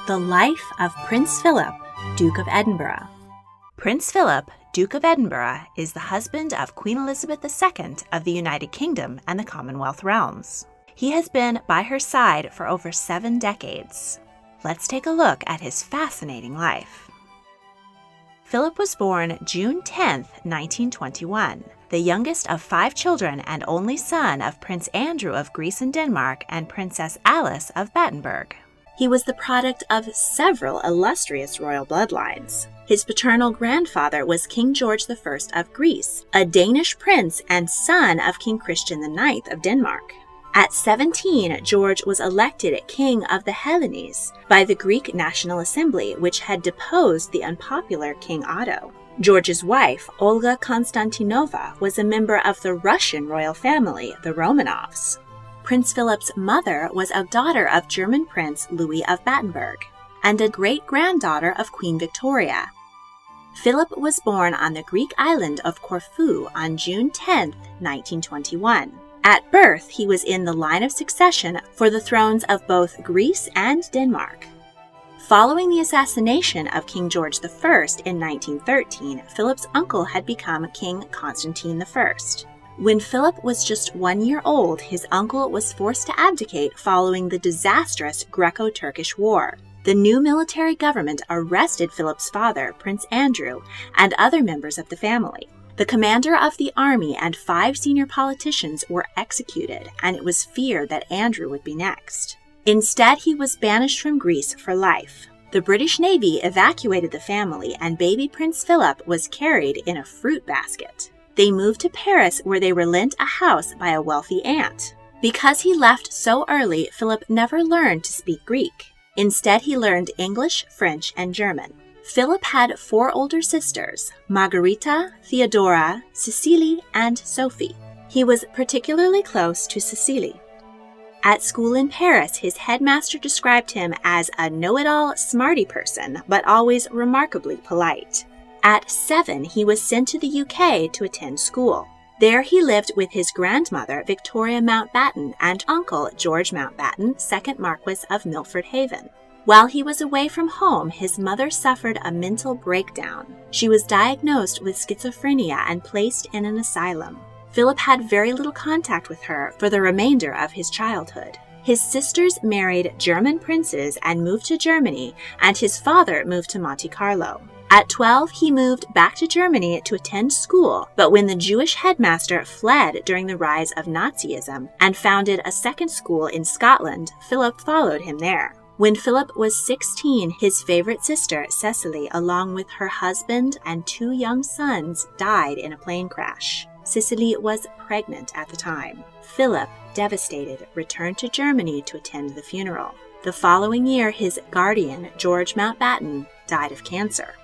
The Life of Prince Philip, Duke of Edinburgh. Prince Philip, Duke of Edinburgh, is the husband of Queen Elizabeth II of the United Kingdom and the Commonwealth realms. He has been by her side for over 7 decades. Let's take a look at his fascinating life. Philip was born June 10, 1921, the youngest of 5 children and only son of Prince Andrew of Greece and Denmark and Princess Alice of Battenberg. He was the product of several illustrious royal bloodlines. His paternal grandfather was King George I of Greece, a Danish prince and son of King Christian IX of Denmark. At 17, George was elected King of the Hellenes by the Greek National Assembly, which had deposed the unpopular King Otto. George's wife, Olga Konstantinova, was a member of the Russian royal family, the Romanovs. Prince Philip's mother was a daughter of German Prince Louis of Battenberg and a great-granddaughter of Queen Victoria. Philip was born on the Greek island of Corfu on June 10, 1921. At birth, he was in the line of succession for the thrones of both Greece and Denmark. Following the assassination of King George I in 1913, Philip's uncle had become King Constantine I. When Philip was just 1 year old, his uncle was forced to abdicate following the disastrous Greco-Turkish War. The new military government arrested Philip's father, Prince Andrew, and other members of the family. The commander of the army and 5 senior politicians were executed, and it was feared that Andrew would be next. Instead, he was banished from Greece for life. The British Navy evacuated the family, and baby Prince Philip was carried in a fruit basket. They moved to Paris, where they were lent a house by a wealthy aunt. Because he left so early, Philip never learned to speak Greek. Instead, he learned English, French, and German. Philip had 4 older sisters, Margarita, Theodora, Cecily, and Sophie. He was particularly close to Cecily. At school in Paris, his headmaster described him as a know-it-all, smarty person, but always remarkably polite. At 7, he was sent to the UK to attend school. There he lived with his grandmother, Victoria Mountbatten, and uncle, George Mountbatten, 2nd Marquess of Milford Haven. While he was away from home, his mother suffered a mental breakdown. She was diagnosed with schizophrenia and placed in an asylum. Philip had very little contact with her for the remainder of his childhood. His sisters married German princes and moved to Germany, and his father moved to Monte Carlo. At 12, he moved back to Germany to attend school, but when the Jewish headmaster fled during the rise of Nazism and founded a second school in Scotland, Philip followed him there. When Philip was 16, his favorite sister, Cecily, along with her husband and 2 young sons, died in a plane crash. Cecily was pregnant at the time. Philip, devastated, returned to Germany to attend the funeral. The following year, his guardian, George Mountbatten, died of cancer.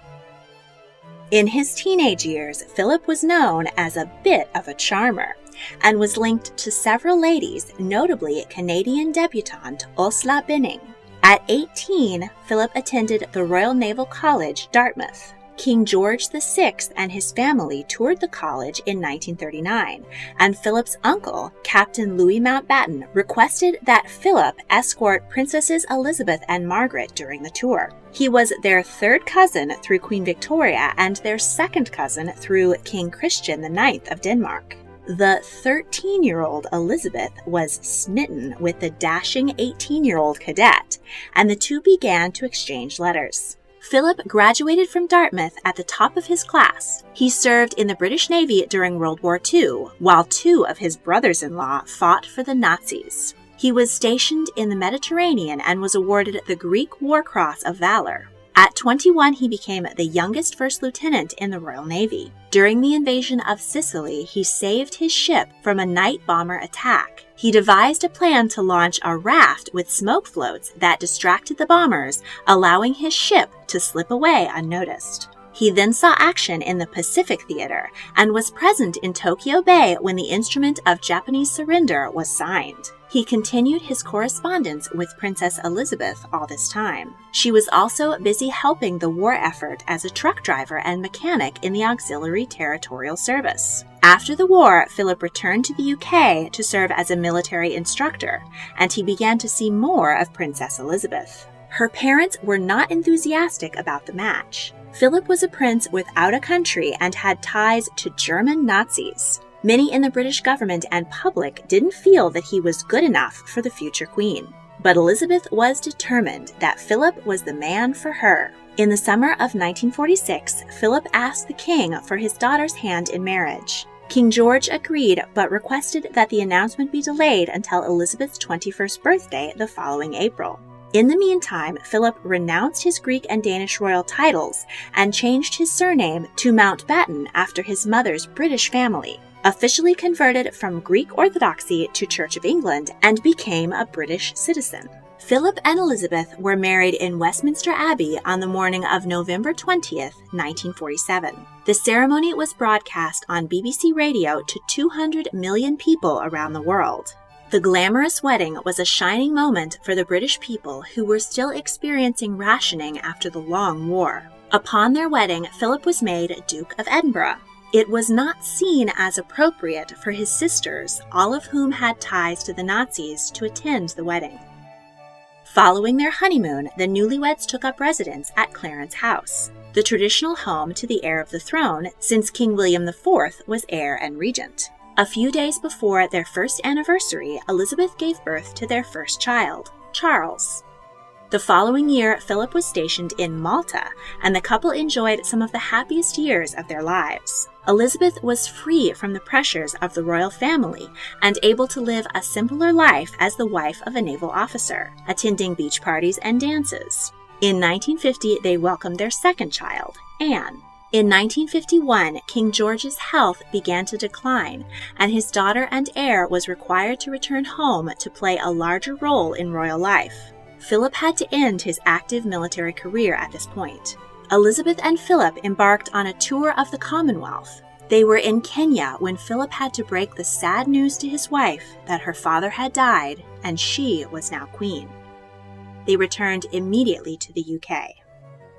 In his teenage years, Philip was known as a bit of a charmer and was linked to several ladies, notably Canadian debutante Ursula Binning. At 18, Philip attended the Royal Naval College, Dartmouth. King George VI and his family toured the college in 1939, and Philip's uncle, Captain Louis Mountbatten, requested that Philip escort Princesses Elizabeth and Margaret during the tour. He was their 3rd cousin through Queen Victoria and their 2nd cousin through King Christian IX of Denmark. The 13-year-old Elizabeth was smitten with the dashing 18-year-old cadet, and the two began to exchange letters. Philip graduated from Dartmouth at the top of his class. He served in the British Navy during World War II, while 2 of his brothers-in-law fought for the Nazis. He was stationed in the Mediterranean and was awarded the Greek War Cross of Valor. At 21, he became the youngest first lieutenant in the Royal Navy. During the invasion of Sicily, he saved his ship from a night bomber attack. He devised a plan to launch a raft with smoke floats that distracted the bombers, allowing his ship to slip away unnoticed. He then saw action in the Pacific Theater and was present in Tokyo Bay when the instrument of Japanese surrender was signed. He continued his correspondence with Princess Elizabeth all this time. She was also busy helping the war effort as a truck driver and mechanic in the Auxiliary Territorial Service. After the war, Philip returned to the UK to serve as a military instructor, and he began to see more of Princess Elizabeth. Her parents were not enthusiastic about the match. Philip was a prince without a country and had ties to German Nazis. Many in the British government and public didn't feel that he was good enough for the future queen. But Elizabeth was determined that Philip was the man for her. In the summer of 1946, Philip asked the king for his daughter's hand in marriage. King George agreed, but requested that the announcement be delayed until Elizabeth's 21st birthday the following April. In the meantime, Philip renounced his Greek and Danish royal titles and changed his surname to Mountbatten after his mother's British family, officially converted from Greek Orthodoxy to Church of England, and became a British citizen. Philip and Elizabeth were married in Westminster Abbey on the morning of November 20th, 1947. The ceremony was broadcast on BBC Radio to 200 million people around the world. The glamorous wedding was a shining moment for the British people who were still experiencing rationing after the long war. Upon their wedding, Philip was made Duke of Edinburgh. It was not seen as appropriate for his sisters, all of whom had ties to the Nazis, to attend the wedding. Following their honeymoon, the newlyweds took up residence at Clarence House, the traditional home to the heir of the throne, since King William IV was heir and regent. A few days before their first anniversary, Elizabeth gave birth to their first child, Charles. The following year, Philip was stationed in Malta, and the couple enjoyed some of the happiest years of their lives. Elizabeth was free from the pressures of the royal family and able to live a simpler life as the wife of a naval officer, attending beach parties and dances. In 1950, they welcomed their second child, Anne. In 1951, King George's health began to decline, and his daughter and heir was required to return home to play a larger role in royal life. Philip had to end his active military career at this point. Elizabeth and Philip embarked on a tour of the Commonwealth. They were in Kenya when Philip had to break the sad news to his wife that her father had died and she was now queen. They returned immediately to the UK.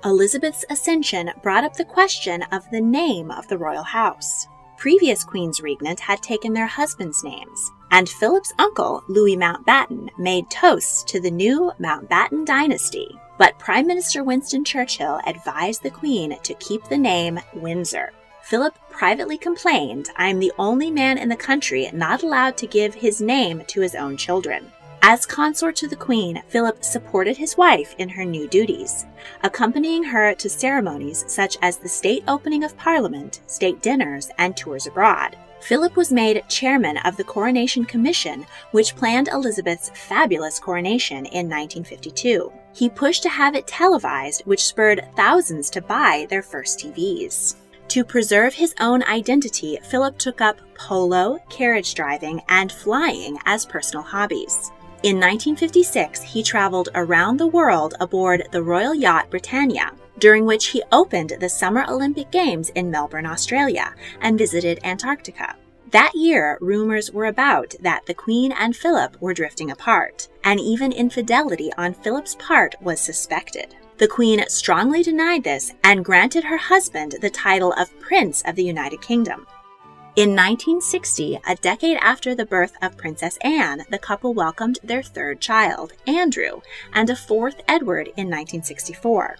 Elizabeth's ascension brought up the question of the name of the royal house. Previous queens regnant had taken their husbands' names, and Philip's uncle, Louis Mountbatten, made toasts to the new Mountbatten dynasty. But Prime Minister Winston Churchill advised the Queen to keep the name Windsor. Philip privately complained, "I'm the only man in the country not allowed to give his name to his own children." As consort to the Queen, Philip supported his wife in her new duties, accompanying her to ceremonies such as the state opening of Parliament, state dinners, and tours abroad. Philip was made chairman of the Coronation Commission, which planned Elizabeth's fabulous coronation in 1952. He pushed to have it televised, which spurred thousands to buy their first TVs. To preserve his own identity, Philip took up polo, carriage driving, and flying as personal hobbies. In 1956, he traveled around the world aboard the Royal Yacht Britannia, during which he opened the Summer Olympic Games in Melbourne, Australia, and visited Antarctica. That year, rumors were about that the Queen and Philip were drifting apart, and even infidelity on Philip's part was suspected. The Queen strongly denied this and granted her husband the title of Prince of the United Kingdom. In 1960, a decade after the birth of Princess Anne, the couple welcomed their third child, Andrew, and a fourth, Edward, in 1964.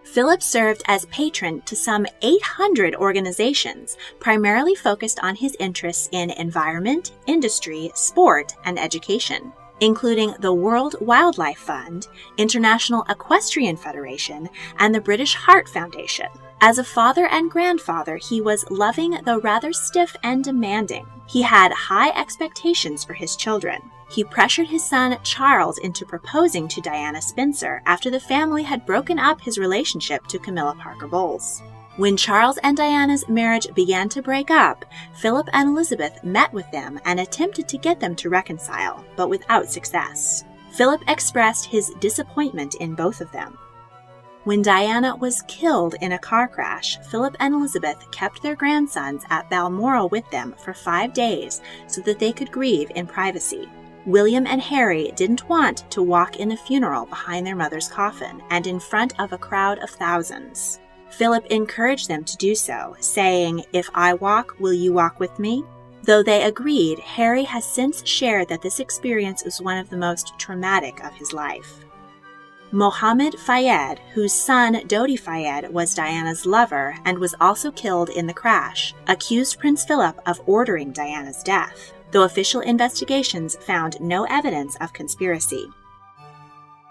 Philip served as patron to some 800 organizations, primarily focused on his interests in environment, industry, sport, and education, including the World Wildlife Fund, International Equestrian Federation, and the British Heart Foundation. As a father and grandfather, he was loving though rather stiff and demanding. He had high expectations for his children. He pressured his son Charles into proposing to Diana Spencer after the family had broken up his relationship to Camilla Parker Bowles. When Charles and Diana's marriage began to break up, Philip and Elizabeth met with them and attempted to get them to reconcile, but without success. Philip expressed his disappointment in both of them. When Diana was killed in a car crash, Philip and Elizabeth kept their grandsons at Balmoral with them for 5 days so that they could grieve in privacy. William and Harry didn't want to walk in the funeral behind their mother's coffin and in front of a crowd of thousands. Philip encouraged them to do so, saying, "If I walk, will you walk with me?" Though they agreed, Harry has since shared that this experience was one of the most traumatic of his life. Mohammed Fayed, whose son Dodi Fayed was Diana's lover and was also killed in the crash, accused Prince Philip of ordering Diana's death, though official investigations found no evidence of conspiracy.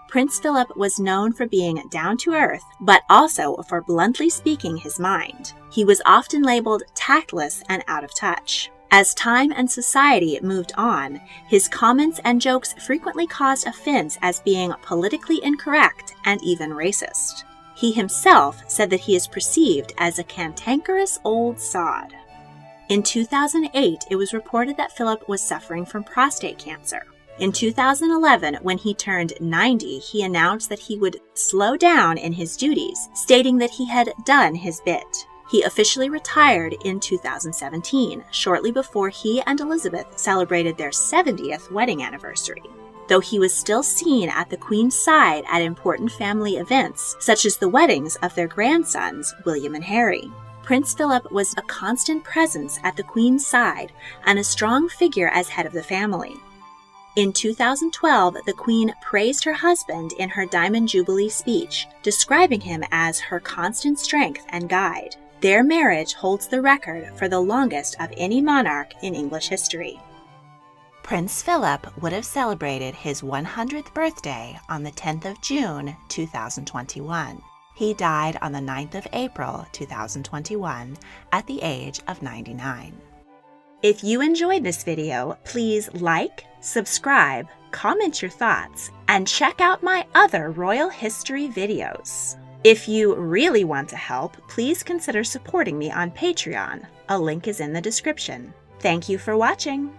Prince Philip was known for being down-to-earth, but also for bluntly speaking his mind. He was often labeled tactless and out of touch. As time and society moved on, his comments and jokes frequently caused offense as being politically incorrect and even racist. He himself said that he is perceived as a cantankerous old sod. In 2008, it was reported that Philip was suffering from prostate cancer. In 2011, when he turned 90, he announced that he would slow down in his duties, stating that he had done his bit. He officially retired in 2017, shortly before he and Elizabeth celebrated their 70th wedding anniversary. Though he was still seen at the Queen's side at important family events, such as the weddings of their grandsons, William and Harry. Prince Philip was a constant presence at the Queen's side and a strong figure as head of the family. In 2012, the Queen praised her husband in her Diamond Jubilee speech, describing him as her constant strength and guide. Their marriage holds the record for the longest of any monarch in English history. Prince Philip would have celebrated his 100th birthday on the 10th of June, 2021. He died on the 9th of April, 2021, at the age of 99. If you enjoyed this video, please like, subscribe, comment your thoughts, and check out my other royal history videos. If you really want to help, please consider supporting me on Patreon. A link is in the description. Thank you for watching.